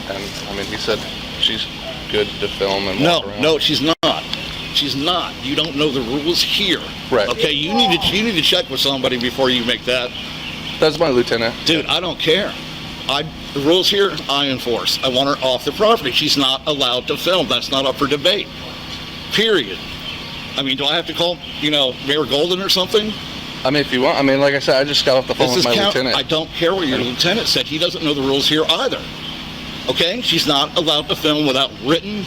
and I mean, he said she's good to film and walk around. No, she's not. She's not. You don't know the rules here. Right. Okay, you need to check with somebody before you make that. That's my lieutenant. Dude, I don't care. The rules here, I enforce. I want her off the property. She's not allowed to film. That's not up for debate. Period. I mean, do I have to call, Mayor Golden or something? I mean, if you want. I mean, like I said, I just got off the phone with my lieutenant. I don't care what your lieutenant said. He doesn't know the rules here either. Okay? She's not allowed to film without written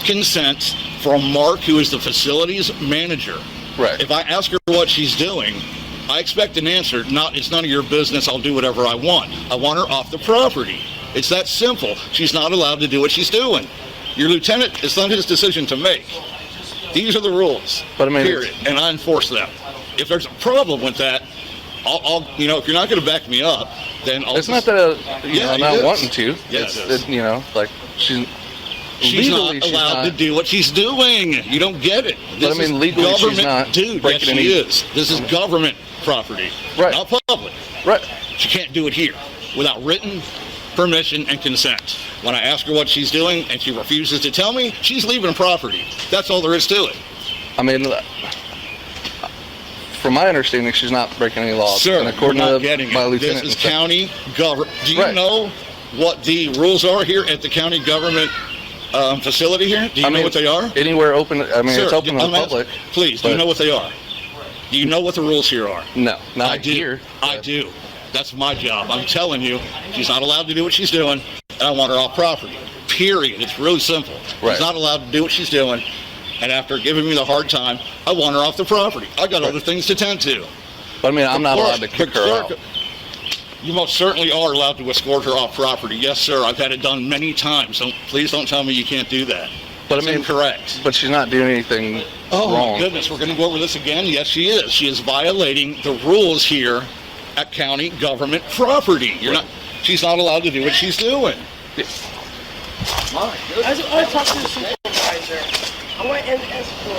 consent from Mark, who is the facilities manager. Right. If I ask her what she's doing, I expect an answer. It's none of your business. I'll do whatever I want. I want her off the property. It's that simple. She's not allowed to do what she's doing. Your lieutenant, it's not his decision to make. These are the rules. But I mean, period. And I enforce them. If there's a problem with that, I'll if you're not going to back me up, then I'll. It's not that I'm not wanting to. Yeah, like she's not allowed to do what she's doing. You don't get it. But I mean, legally, she's not. Dude, yes, she is. This is government property, right? Not public. Right. She can't do it here without written permission and consent. When I ask her what she's doing and she refuses to tell me, she's leaving property. That's all there is to it. I mean, from my understanding, she's not breaking any laws. Sir, and according you're not to getting my it. lieutenant, This is county government. Do you know what the rules are here at the county government facility here? Do you know what they are? Anywhere open. I mean, Sir, it's open to the public. Please, do you know what they are? Do you know what the rules here are? No, not I do. Here. I do. That's my job. I'm telling you, she's not allowed to do what she's doing, and I want her off property. Period. It's really simple. Right. She's not allowed to do what she's doing, and after giving me the hard time, I want her off the property. I got other things to tend to. But I mean, I'm not allowed to kick her out. You most certainly are allowed to escort her off property. Yes, sir. I've had it done many times. Please don't tell me you can't do that. But I mean, incorrect. But she's not doing anything wrong. Oh my goodness, we're going to go over this again. Yes, she is. She is violating the rules here at county government property. She's not allowed to do what she's doing. I want to talk to the supervisor. I want an escort.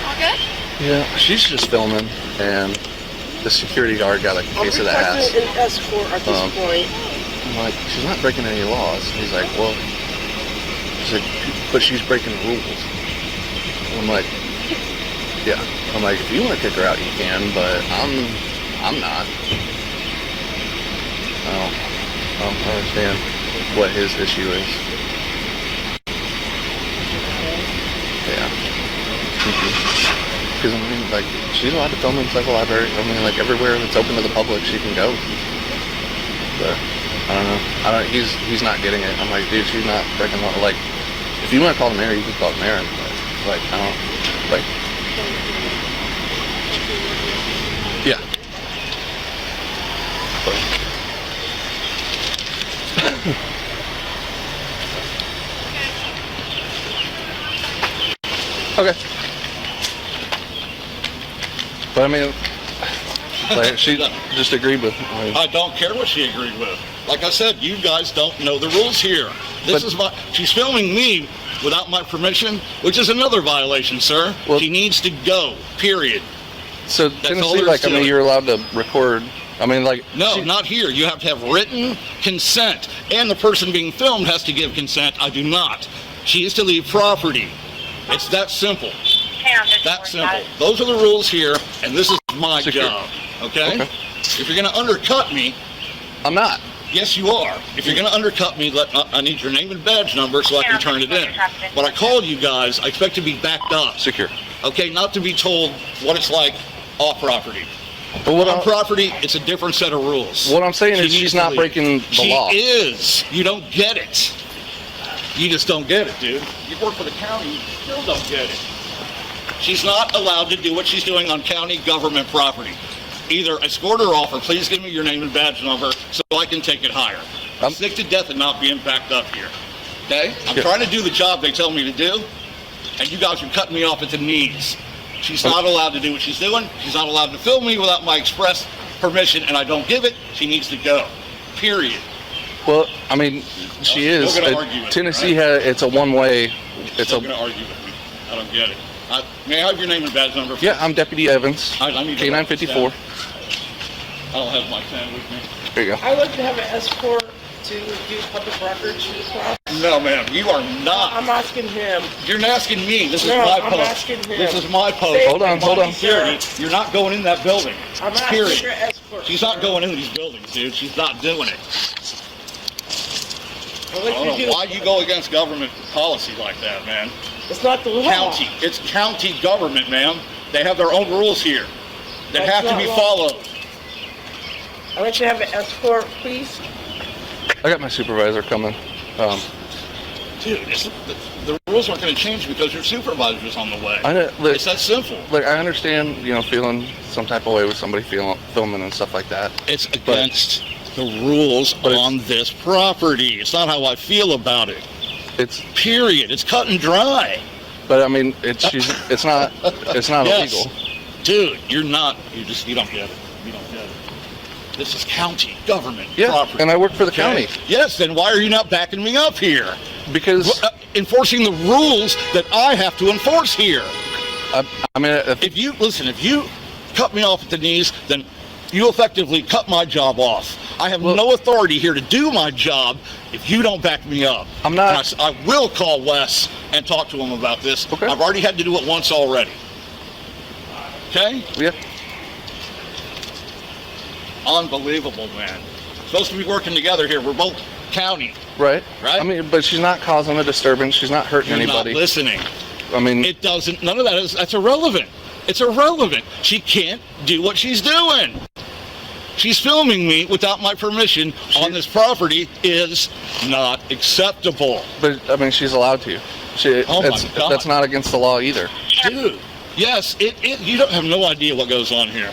All good? Yeah, she's just filming, and the security guard got a case of the ass. I'm an escort at this point. I'm like, she's not breaking any laws. He's like, well, but she's breaking rules. I'm like, yeah. I'm like, if you want to kick her out, you can, but I'm not. I don't understand what his issue is. Yeah. Because I mean, like, she's allowed to film inside the library. I mean, like, everywhere that's open to the public, she can go. But I don't know. He's not getting it. I'm like, dude, she's not breaking law. Like, if you want to call the mayor, you can call the mayor. But, like, I don't, like, yeah. But, okay. But I mean, like, she just agreed with. I don't care what she agreed with. Like I said, you guys don't know the rules here. She's filming me without my permission, which is another violation, sir. Well, she needs to go, period. So Tennessee, like, I mean, you're allowed to record. I mean, like... No, not here. You have to have written consent. And the person being filmed has to give consent. I do not. She is to leave property. It's that simple. That simple. Those are the rules here, and this is my job. Okay? If you're going to undercut me... I'm not. Yes, you are. If you're going to undercut me, I need your name and badge number so I can turn it in. When I called you guys, I expect to be backed up. Secure. Okay? Not to be told what it's like off property. But on property, it's a different set of rules. What I'm saying is she's not breaking the law. She is. You don't get it. You just don't get it, dude. You work for the county, you still don't get it. She's not allowed to do what she's doing on county government property. Either escort her off or please give me your name and badge number so I can take it higher. I'm sick to death of not being backed up here. Okay? I'm trying to do the job they tell me to do, and you guys are cutting me off at the knees. She's not allowed to do what she's doing. She's not allowed to film me without my express permission, and I don't give it. She needs to go. Period. Well, I mean, she is. Tennessee has. It's a one-way. It's going to argue with me. I don't get it. May I have your name and badge number? Yeah, I'm Deputy Evans. I need K954. don't have my pen with me. There you go. I would like to have an escort to do public records request. No, ma'am, you are not. I'm asking him. You're asking me. This is No, my I'm post. asking him. This is my post. Say- Hold on. Security. You're not going in that building. I'm asking Period. for escort. She's not going in these buildings, dude. She's not doing it. I'd I like don't to know do- why you go against government policy like that, man. It's not the law. County. It's county government, ma'am. They have their own rules here that That's have to not be law. followed. I'd like to have an escort, please. I got my supervisor coming. Dude, the rules aren't going to change because your supervisor's on the way. I know, look, It's that simple. like I understand, feeling some type of way with somebody filming and stuff like that. It's against the rules on this property. It's not how I feel about it. It's, Period. It's cut and dry. but I mean, it's not Yes. illegal. Dude, you don't get it. You don't get it. This is county government Yeah, property. and I work for the Okay? county Yes, then why are you not backing me up here? because Enforcing the rules that I have to enforce here. I mean, If you cut me off at the knees, then you effectively cut my job off. I have no authority here to do my job if you don't back me up. I'm not- And I will call Wes and talk to him about this. Okay. I've already had to do it once already. Okay? yeah, Unbelievable, man. Supposed to be working together here. We're both county. right. Right? I mean, but she's not causing a disturbance. She's not hurting You're anybody. not listening. I mean, None of that's irrelevant. It's irrelevant. She can't do what she's doing. She's filming me without my permission on this property is not acceptable. but I mean, she's allowed to. Oh my God. That's not against the law either. Dude, yes, you don't have no idea what goes on here.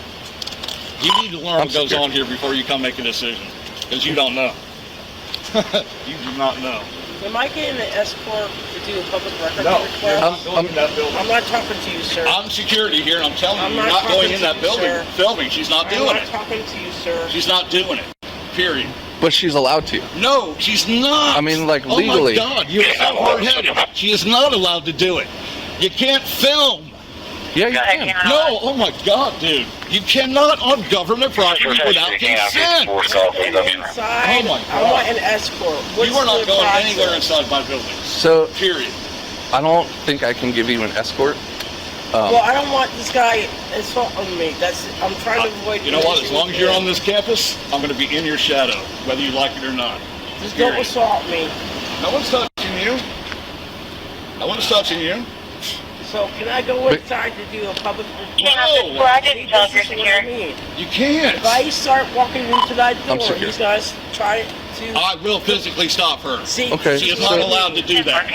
You need to learn what goes on here before you come make a decision, because you don't know. You do not know. Am I getting an escort to do a public records No, request? you're not going in that building. I'm not talking to you, sir. I'm security here, and I'm telling I'm you, you're not not going talking in to that you, building sir. filming. She's not I'm doing not it. talking to you, sir. She's not doing it. Period. But she's allowed to. No, she's not. I mean, like, Oh legally. my God, you're so hard-headed. She is not allowed to do it. You can't film. Yeah, you can. No, oh my God, dude. You cannot on government property without consent. Inside, Oh my I God. want an escort. What's You are not the going process? anywhere inside my building. So Period. I don't think I can give you an escort. Well, I don't want this guy insulting me. I'm trying to avoid. You know what? As long as you're on this campus, I'm going to be in your shadow, whether you like it or not. Just don't Period. assault me. No one's touching you. No one's touching you. So can I go inside to do a public report? No, See, this is what I mean. you can't. If I start walking into that I'm door, secure. these guys try to I will physically stop her. see. Okay. She is So- not allowed to do that.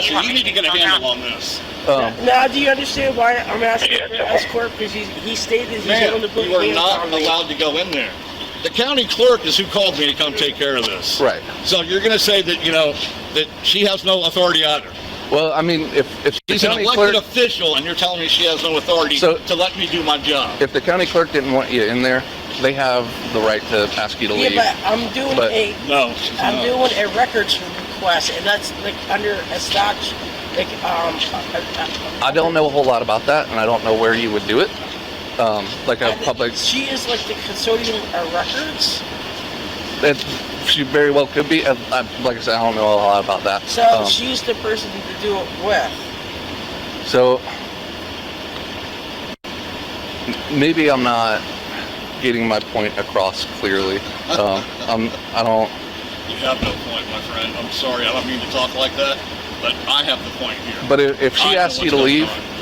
So you need to get a handle on this. Now, do you understand why I'm asking for an escort? Because he stated he's Man, going to put you are hands not on me. allowed to go in there. The county clerk is who called me to come take care of this. Right. So you're going to say that, that she has no authority either. Well, I mean, if the She's an county elected clerk, official, and you're telling me she has no authority So- to let me do my job. if the county clerk didn't want you in there, they have the right to ask you to Yeah, leave. but I'm doing But- No, she's I'm not. doing a records request, and that's like under a statute. Like I don't know a whole lot about that, and I don't know where you would do it. Like a public, She is like the custodian of records. that she very well could be. Like I said, I don't know a lot about that. So she's the person to do it with. So maybe I'm not getting my point across clearly. I don't. You have no point, my friend. I'm sorry. I don't mean to talk like that, but I have the point here. But if I she know asks you what's to going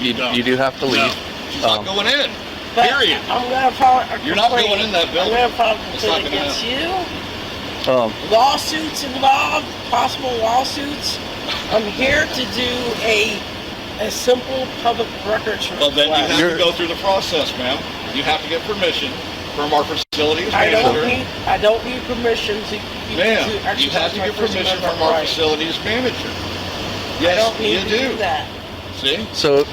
leave, on. you do have to leave. No, she's not going in. But Period. I'm gonna file a You're not complaint. going in that building. I'm gonna file a It's not complaint gonna against you. Lawsuits involved, possible lawsuits. I'm here to do a simple public records request. Well, then you have to go through the process, ma'am. You have to get permission from our facilities I manager. don't need permission to Ma'am, you exercise have to my get First permission Amendment from our right. facilities manager. I Yes, don't need you to do. do that. See? So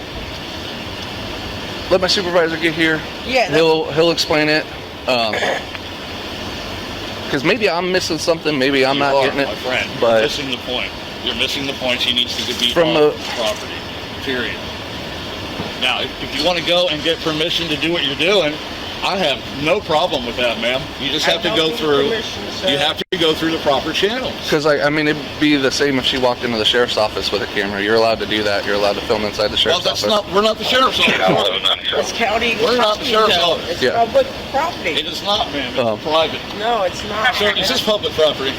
let my supervisor get here. Yeah, He'll explain it. Because maybe I'm missing something. Maybe I'm not getting it. My friend, you're But missing the point. You're missing the point. She needs to be From on the- property. Period. Now, if you want to go and get permission to do what you're doing, I have no problem with that, ma'am. You just have to go through. You have to go through the proper channels. Because I mean, it'd be the same if she walked into the sheriff's office with a camera. You're allowed to do that. You're allowed to film inside the sheriff's office. We're not the sheriff's office. It's county. We're not the sheriff's though. office. It's public property. It is not, ma'am. It's private. No, it's not. Sir, is this public property?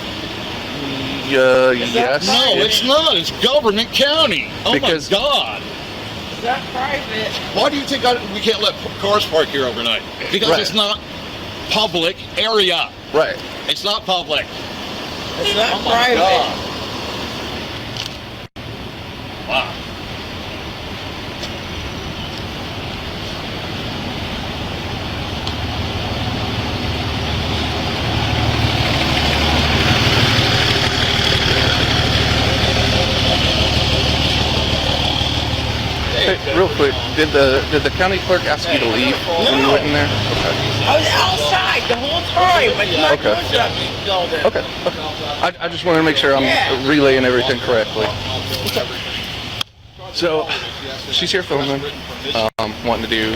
Yes. No, it's not. It's government county. Oh Because- my God. It's not private. Why do you think we can't let cars park here overnight? Because Right. it's not public area. Right. It's not public. It's not Oh my private. God. Wow. Hey, real quick, did the county clerk ask you to leave when you went in there? Okay. I was outside the whole time, but not Okay. going to that building. Okay. I just wanted to make sure I'm relaying everything correctly. So, she's here filming, wanting to do,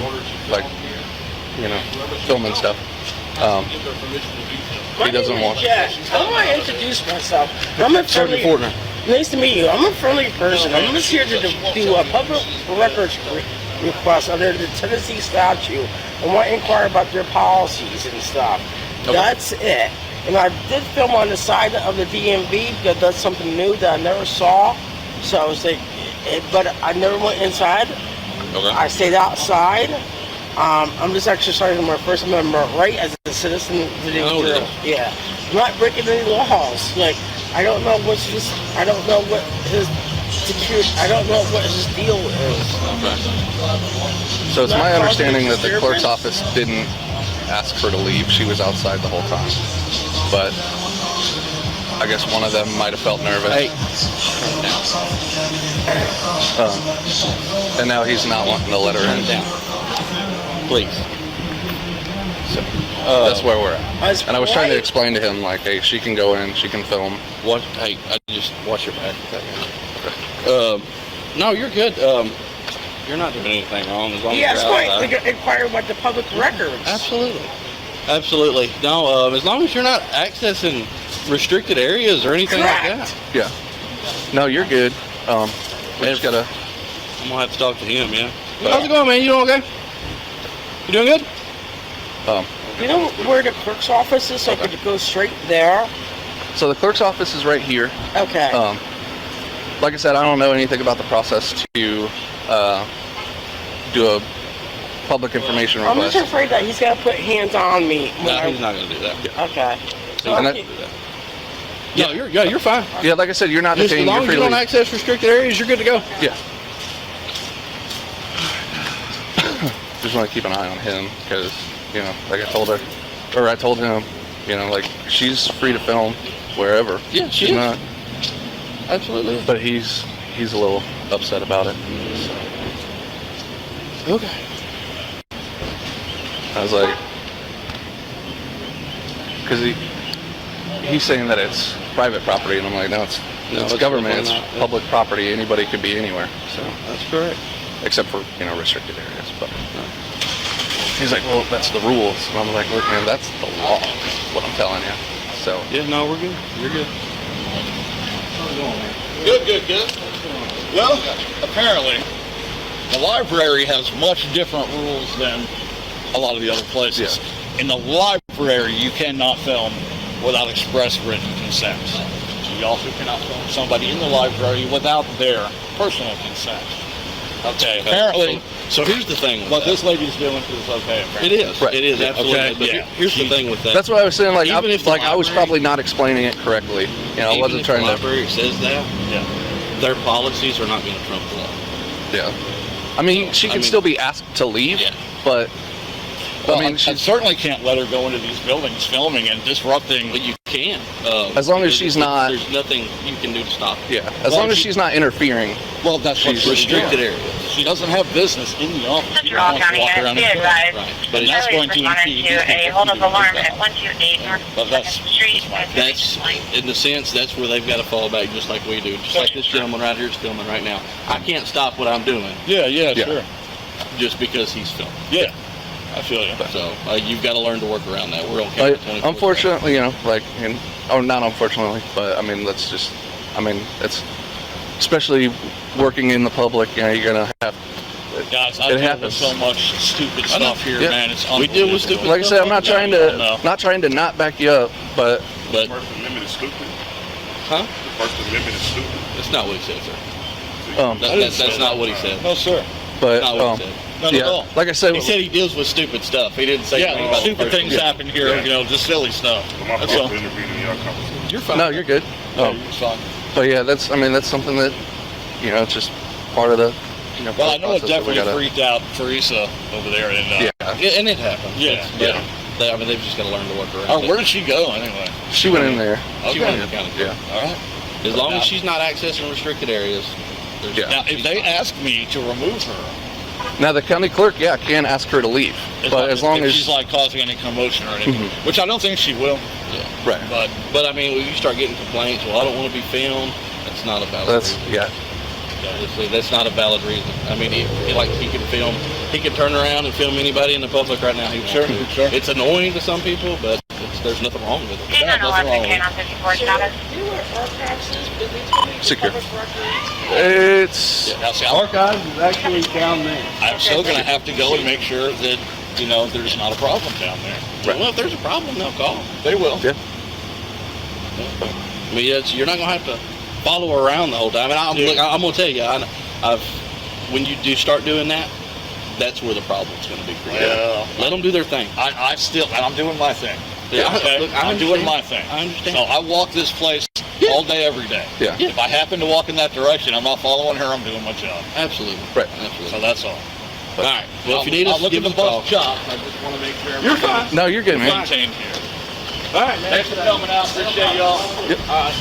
like, filming stuff. He doesn't want. Yeah, I want to introduce myself. I'm a friendly. Nice to meet you. I'm a friendly person. I'm just here to do a public records request under the Tennessee statute. I want to inquire about their policies and stuff. Okay. That's it. And I did film on the side of the DMV because that's something new that I never saw. So I was like, but I never went inside. Okay. I stayed outside. I'm just exercising my First Amendment right as a citizen to do. Yeah, I'm not breaking any laws. Like, I don't know what's his. I don't know what his security. I don't know what his deal is. So it's my understanding that the clerk's office didn't ask her to leave. She was outside the whole time. But I guess one of them might have felt nervous. Hey. And now he's not wanting to let her in. Please. So that's where we're at. And I was trying to explain to him, like, hey, she can go in, she can film. Hey, I just watch your back. No, you're good. You're not doing anything wrong as long as Yeah, you're it's outside. going to inquire about the public records. Absolutely. No, as long as you're not accessing restricted areas or anything like that. Yeah. No, you're good. We just gotta. I'm gonna have to talk to him. Yeah. How's it going, man? You doing okay? You doing good? You know where the clerk's office is, so I could go straight there? So the clerk's office is right here. Okay. Like I said, I don't know anything about the process to do a public information I'm request. just afraid that he's going to put hands on me. No, he's not gonna do that. Okay. No, you're fine. Yeah, like I said, you're not Just as detained. long You're as you free to don't leave. access restricted areas, you're good to go. Yeah. Just want to keep an eye on him because, like I told her, or I told him, like she's free to film wherever. Yeah, she she's is. not. Absolutely. But he's a little upset about it. So. Okay. I was like, because he's saying that it's private property, and I'm like, no, it's government, it's not, yeah. public property. Anybody could be anywhere. So That's correct. except for restricted areas. But he's like, well, that's the rules. And I'm like, look, man, that's the law. Is what I'm telling you. So Yeah, no, we're good. You're good. Good. Well, apparently, the library has much different rules than a lot of the other places. Yeah. In the library, you cannot film without express written consent. You also cannot film somebody in the library without their personal consent. Okay, apparently, So here's the thing with what that. this lady's doing is okay. It is. Right. It is, absolutely. Okay, But yeah. here's the thing with that. that's what I was saying. Like, Even if the I was library- probably not explaining it correctly. I Even wasn't if trying the to. library says that, Yeah. their policies are not going to trump the law. Yeah. I mean, she can still be asked to leave, Yeah. but Well, I mean, I she's, certainly can't let her go into these buildings filming and disrupting. But you can. As long as because she's not- There's nothing you can do to stop it. yeah. As long as she's not interfering. Well, that's what She's she's Restricted doing. areas. She doesn't have business in the office. She Central wants to County walk around has and advised. Right. But But that's going to responded impede to a hold of alarm at 128 North But that's- 2nd Street. That's, in the sense, that's where they've got to fall back just like we do. Just like this gentleman right here is filming right now. I can't stop what I'm doing Yeah, Yeah. sure. just because he's filming. Yeah. I feel you. So you've got to learn to work around that. We're on camera 24/7. Unfortunately, you know, like, or not unfortunately, but I mean, it's especially working in the public. You know, you're gonna have. Guys, I It deal with happens. so much stupid stuff here, Yeah. man. It's We deal with stupid Like I said, I'm not trying No. to not back you up, but But First Amendment is stupid. huh? The First Amendment is stupid. That's not what he said, sir. That's not what he said. No, sir. but Not what he said. Not yeah, at all. like I said, He said he deals with stupid stuff. He didn't say anything Yeah, about the stupid First things Amendment. happen here, you know, just silly stuff. My That's fault all. for intervening in your conversation. You're fine. no, you're good. It's fine. But yeah, that's something that, you know, it's just part of the, you know, Well, I know it process that we definitely gotta- freaked out Teresa over there. And, Yeah, Yeah, and it happens. Yeah, It's- They, I mean, they've just got to learn to work around Oh, it. where did she go anyway? she went in there. She went in the county. Yeah. All right. As long as she's not accessing restricted areas. Yeah. Now, if they ask me to remove her, Now the county clerk, can ask her to leave, but as long if as she's like causing any commotion or anything, which I don't think she will. right, But I mean, when you start getting complaints, well, I don't want to be filmed. That's not a valid that's reason. Obviously, that's not a valid reason. I mean, he can film, he can turn around and film anybody in the public right now. He wants to. Sure. It's annoying to some people, but there's nothing wrong with it. 10 on Nothing wrong 11, with 10 it. on 54 status. You know where archives is? Is it coming to Secure. public records? it's now, see, Archives is actually down there. I'm still going to have to go and make sure that, you know, there's not a problem down there. Well, if there's a problem, they'll call. They will. Yeah. I mean, you're not going to have to follow her around the whole time. And I'm going to tell you, when you do start doing that, that's where the problem's going to be for you. Yeah. Let them do their thing. I'm doing my thing. Yeah, Okay? look, I I'm doing understand. my thing. I understand. So I walk this place all day, every day. Yeah. If I happen to walk in that direction, I'm not following her. I'm doing my job. Absolutely. Right. Absolutely. So that's all. All right. Well, if you need us, I'll look give at us the a call. bus shop. I just want to make sure You're everything's fine. no, you're good, man. maintained here. All right, man. Thanks for coming out. Appreciate y'all. Yep. All right.